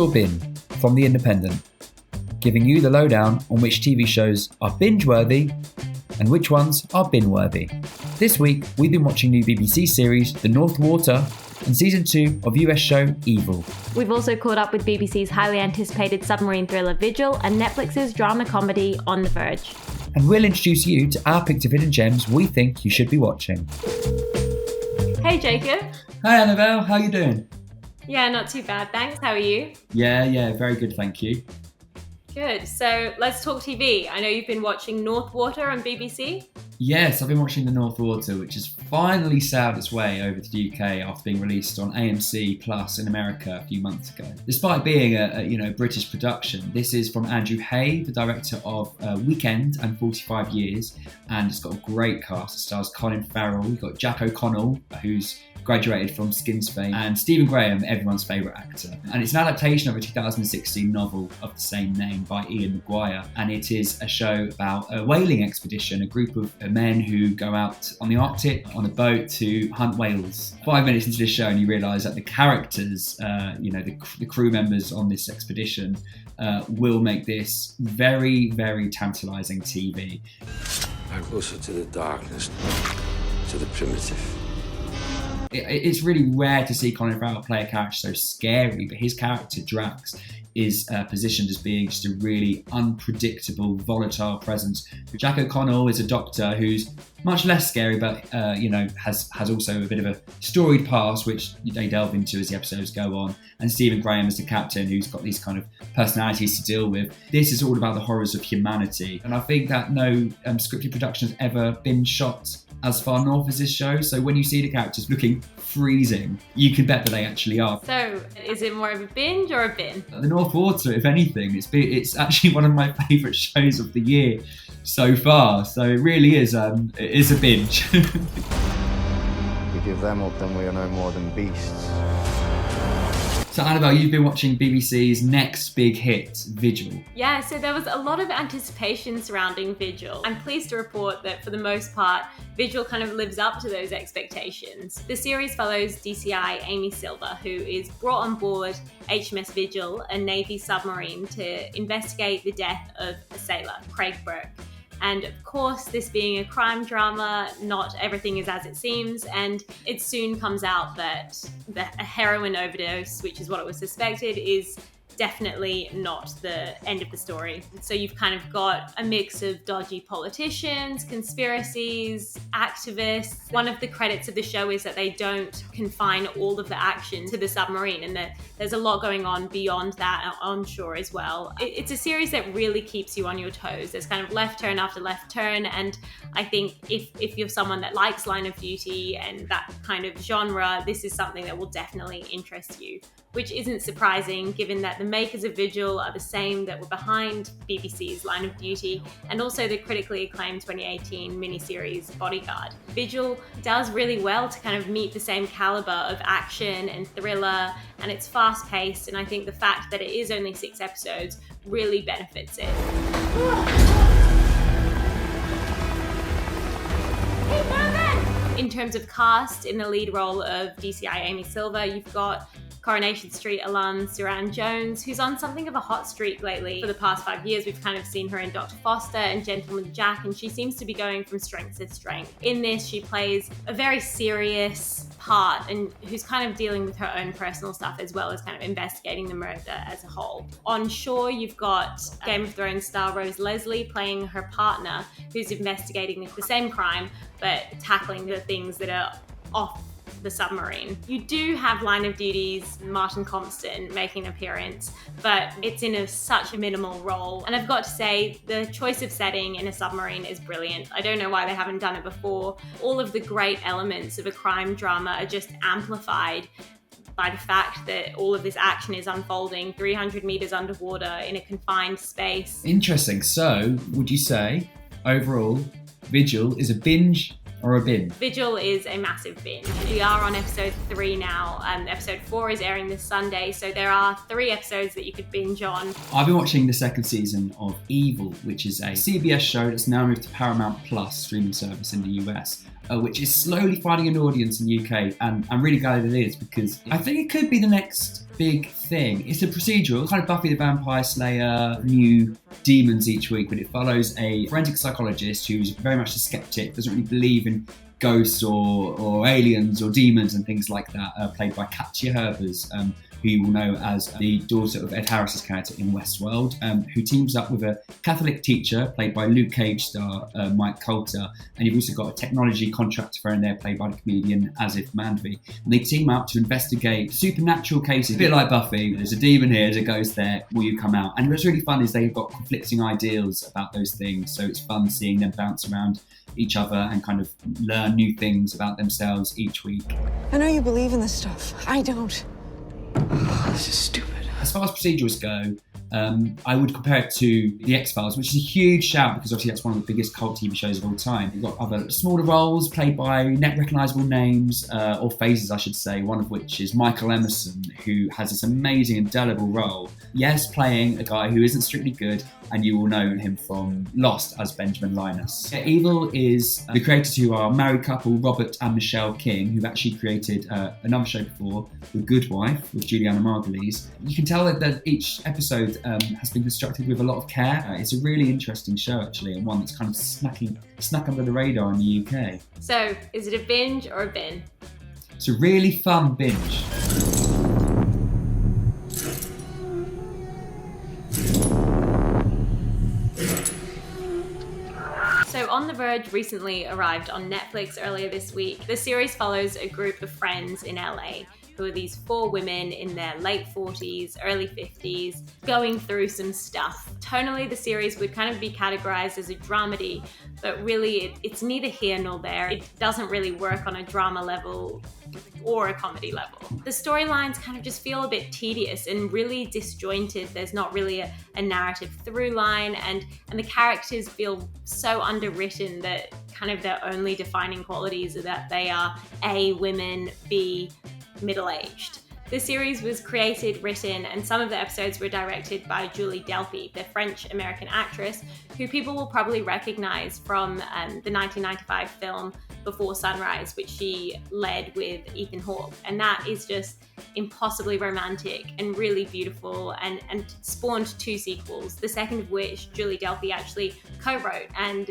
Your Bin from The Independent, giving you the lowdown on which TV shows are binge-worthy and which ones are bin-worthy. This week, we've been watching new BBC series The North Water and Season 2 of US show Evil. We've also caught up with BBC's highly anticipated submarine thriller Vigil and Netflix's drama comedy On The Verge. And we'll introduce you to our picked of hidden gems we think you should be watching. Hey Jacob. Hi Annabel, how you doing? Yeah, not too bad, thanks. How are you? Yeah, very good, thank you. Good. So let's talk TV. I know you've been watching North Water on BBC. Yes, I've been watching The North Water, which has finally sailed its way over to the UK after being released on AMC Plus in America a few months ago. Despite being a British production, this is from Andrew Hay, the director of Weekend and 45 Years, and it's got a great cast. It stars Colin Farrell, you've got Jack O'Connell, who's graduated from Skins fame, and Stephen Graham, everyone's favourite actor. And it's an adaptation of a 2016 novel of the same name by Ian McGuire, and it is a show about a whaling expedition, a group of men who go out on the Arctic on a boat to hunt whales. 5 minutes into the show and you realise that the characters, the crew members on this expedition will make this very, very tantalising TV. I'm closer to the darkness, to the primitive. It's really rare to see Colin Farrell play a character so scary, but his character, Drax, is positioned as being just a really unpredictable, volatile presence. Jack O'Connell is a doctor who's much less scary, but has also a bit of a storied past, which they delve into as the episodes go on. And Stephen Graham is the captain, who's got these kind of personalities to deal with. This is all about the horrors of humanity, and I think that no scripted production has ever been shot as far north as this show. So when you see the characters looking freezing, you can bet that they actually are. So is it more of a binge or a bin? The North Water, if anything, it's actually one of my favourite shows of the year so far. So it really is it is a binge. We give them up, then we are no more than beasts. So Annabel, you've been watching BBC's next big hit, Vigil. Yeah, so there was a lot of anticipation surrounding Vigil. I'm pleased to report that for the most part, Vigil kind of lives up to those expectations. The series follows DCI Amy Silver, who is brought on board HMS Vigil, a Navy submarine, to investigate the death of a sailor, Craig Burke. And of course, this being a crime drama, not everything is as it seems, and it soon comes out that a heroin overdose, which is what it was suspected, is definitely not the end of the story. So you've kind of got a mix of dodgy politicians, conspiracies, activists. One of the credits of the show is that they don't confine all of the action to the submarine, and that there's a lot going on beyond that onshore as well. It's a series that really keeps you on your toes. There's kind of left turn after left turn, and I think if you're someone that likes Line of Duty and that kind of genre, this is something that will definitely interest you, which isn't surprising given that the makers of Vigil are the same that were behind BBC's Line of Duty and also the critically acclaimed 2018 miniseries Bodyguard. Vigil does really well to kind of meet the same caliber of action and thriller, and it's fast-paced, and I think the fact that it is only 6 episodes really benefits it. In terms of cast, in the lead role of DCI Amy Silver, you've got Coronation Street alum Suran Jones, who's on something of a hot streak lately. For the past 5 years, we've kind of seen her in Dr. Foster and Gentleman Jack, and she seems to be going from strength to strength. In this, she plays a very serious part and who's kind of dealing with her own personal stuff as well as kind of investigating the murder as a whole. On shore, you've got Game of Thrones star Rose Leslie playing her partner, who's investigating the same crime, but tackling the things that are off the submarine. You do have Line of Duty's Martin Compston making an appearance, but it's in such a minimal role. And I've got to say, the choice of setting in a submarine is brilliant. I don't know why they haven't done it before. All of the great elements of a crime drama are just amplified by the fact that all of this action is unfolding 300 meters underwater in a confined space. Interesting. So, would you say, overall, Vigil is a binge or a bin? Vigil is a massive binge. We are on episode 3 now, and episode 4 is airing this Sunday, so there are 3 episodes that you could binge on. I've been watching the second season of Evil, which is a CBS show that's now moved to Paramount Plus streaming service in the US. Which is slowly finding an audience in the UK, and I'm really glad it is, because I think it could be the next big thing. It's a procedural, kind of Buffy the Vampire Slayer, new demons each week, but it follows a forensic psychologist who's very much a skeptic, doesn't really believe in ghosts or aliens or demons and things like that, played by Katja Herbers, who you will know as the daughter of Ed Harris's character in Westworld, who teams up with a Catholic teacher played by Luke Cage star Mike Coulter, and you've also got a technology contractor in there played by the comedian Asif Mandvi, and they team up to investigate supernatural cases, a bit like Buffy. There's a demon here, there's a ghost there, will you come out? And what's really fun is they've got conflicting ideals about those things, so it's fun seeing them bounce around each other and kind of learn new things about themselves each week. I know you believe in this stuff. I don't. This is stupid. As far as procedurals go, I would compare it to The X-Files, which is a huge shout because obviously that's one of the biggest cult TV shows of all time. You've got other smaller roles played by net recognisable names, or faces I should say, one of which is Michael Emerson, who has this amazing indelible role. Yes, playing a guy who isn't strictly good, and you will know him from Lost as Benjamin Linus. Evil is the creators who are married couple Robert and Michelle King, who've actually created another show before, The Good Wife, with Juliana Margulies. You can tell that each episode has been constructed with a lot of care. It's a really interesting show actually, and one that's kind of snuck under the radar in the UK. So, is it a binge or a bin? It's a really fun binge. So On The Verge recently arrived on Netflix earlier this week. The series follows a group of friends in LA who are these 4 women in their late 40s, early 50s, going through some stuff. Tonally, the series would kind of be categorized as a dramedy, but really it's neither here nor there. It doesn't really work on a drama level or a comedy level. The storylines kind of just feel a bit tedious and really disjointed. There's not really a narrative through line, and the characters feel so underwritten that kind of their only defining qualities are that they are A, women, B, middle-aged. The series was created, written, and some of the episodes were directed by Julie Delpy, the French-American actress, who people will probably recognize from the 1995 film Before Sunrise, which she led with Ethan Hawke. And that is just impossibly romantic and really beautiful, and spawned 2 sequels, the second of which Julie Delpy actually co-wrote, and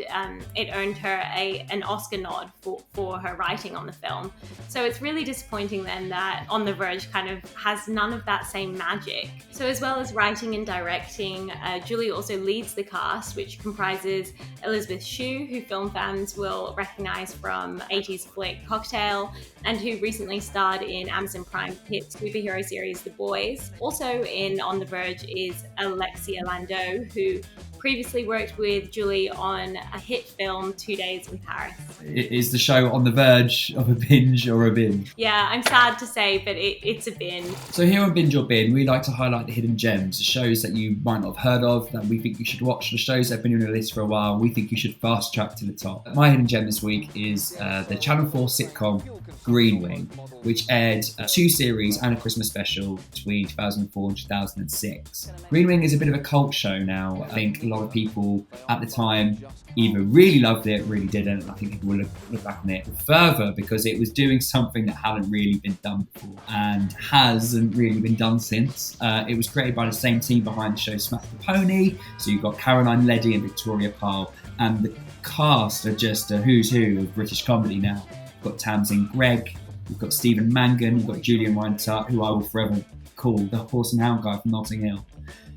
it earned her an Oscar nod for her writing on the film. So it's really disappointing then that On The Verge kind of has none of that same magic. So as well as writing and directing, Julie also leads the cast, which comprises Elizabeth Shue, who film fans will recognize from 80s flick Cocktail, and who recently starred in Amazon Prime hit superhero series The Boys. Also in On The Verge is Alexia Landau, who previously worked with Julie on a hit film, 2 Days in Paris. Is the show on the verge of a binge or a bin? Yeah, I'm sad to say, but it's a bin. So here on Binge or Bin, we like to highlight the hidden gems, the shows that you might not have heard of, that we think you should watch, the shows that have been on your list for a while, we think you should fast track to the top. My hidden gem this week is the Channel 4 sitcom Green Wing, which aired 2 series and a Christmas special between 2004 and 2006. Green Wing is a bit of a cult show now. I think a lot of people at the time either really loved it, really didn't. I think people will look back on it further because it was doing something that hadn't really been done before and hasn't really been done since. It was created by the same team behind the show Smack the Pony, so you've got Caroline Leddy and Victoria Pyle, and the cast are just a who's who of British comedy now. You've got Tamsin Gregg, you've got Stephen Mangan, you've got Julian Reinhardt, who I will forever call the Horse and Hound guy from Notting Hill.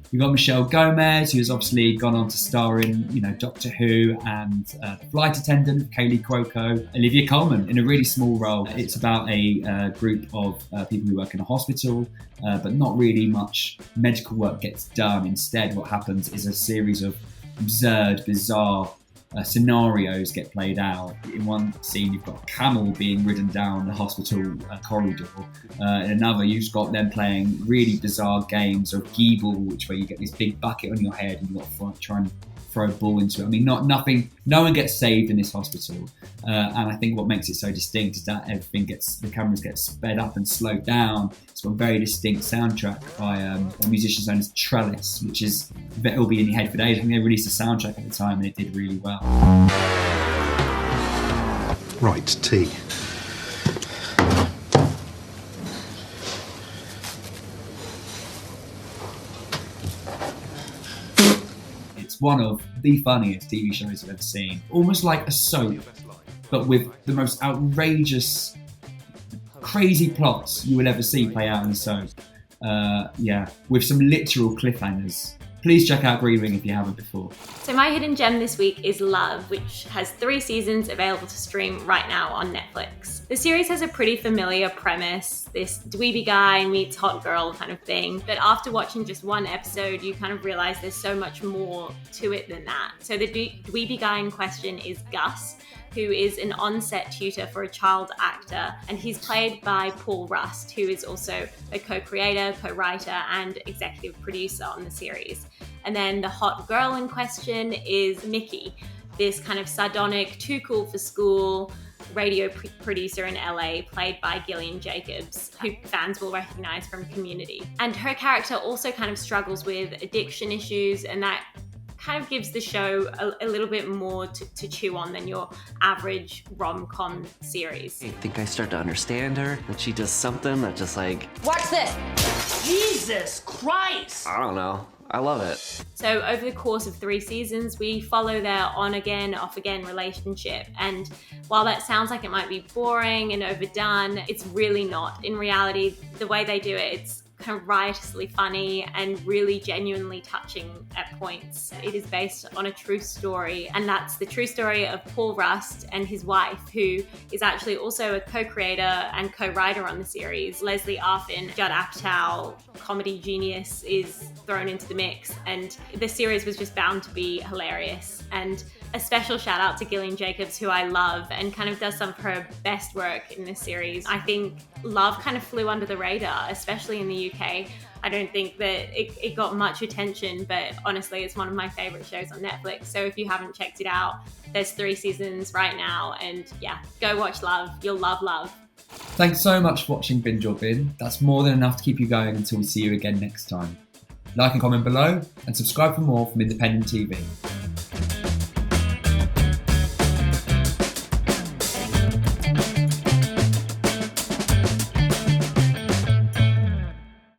You've got Michelle Gomez, who's obviously gone on to star in, Doctor Who, and The Flight Attendant, Kaylee Cuoco, Olivia Colman in a really small role. It's about a group of people who work in a hospital, but not really much medical work gets done. Instead, what happens is a series of absurd, bizarre scenarios get played out. In one scene, you've got a camel being ridden down the hospital corridor. In another, you've got them playing really bizarre games of Geeble, where you get this big bucket on your head and you've got to try and throw a ball into it. I mean, no one gets saved in this hospital. And I think what makes it so distinct is that the cameras get sped up and slowed down. It's got a very distinct soundtrack by a musician known as Trellis, which will be in your head for days. I think they released a soundtrack at the time and it did really well. Right, tea. It's one of the funniest TV shows I've ever seen. Almost like a soap, but with the most outrageous, crazy plots you will ever see play out in a soap. With some literal cliffhangers. Please check out Green Ring if you haven't before. So my hidden gem this week is Love, which has 3 seasons available to stream right now on Netflix. The series has a pretty familiar premise, this dweeby guy meets hot girl kind of thing, but after watching just one episode, you kind of realize there's so much more to it than that. So the dweeby guy in question is Gus, who is an on-set tutor for a child actor, and he's played by Paul Rust, who is also a co-creator, co-writer, and executive producer on the series. And then the hot girl in question is Mickey, this kind of sardonic, too cool for school radio producer in LA, played by Gillian Jacobs, who fans will recognize from Community. And her character also kind of struggles with addiction issues, and that kind of gives the show a little bit more to chew on than your average rom-com series. I think I start to understand her, that she does something that just like... Watch this! Jesus Christ! I don't know. I love it. So over the course of 3 seasons, we follow their on-again, off-again relationship. And while that sounds like it might be boring and overdone, it's really not. In reality, the way they do it, it's kind of riotously funny and really genuinely touching at points. It is based on a true story, and that's the true story of Paul Rust and his wife, who is actually also a co-creator and co-writer on the series. Leslie Arfin, Judd Apatow, comedy genius, is thrown into the mix, and the series was just bound to be hilarious. And a special shout out to Gillian Jacobs, who I love and kind of does some of her best work in this series. I think Love kind of flew under the radar, especially in the UK. I don't think that it got much attention, but honestly, it's one of my favorite shows on Netflix. So if you haven't checked it out, there's 3 seasons right now, and yeah, go watch Love. You'll love Love. Thanks so much for watching Binge or Bin. That's more than enough to keep you going until we see you again next time. Like and comment below, and subscribe for more from independent TV.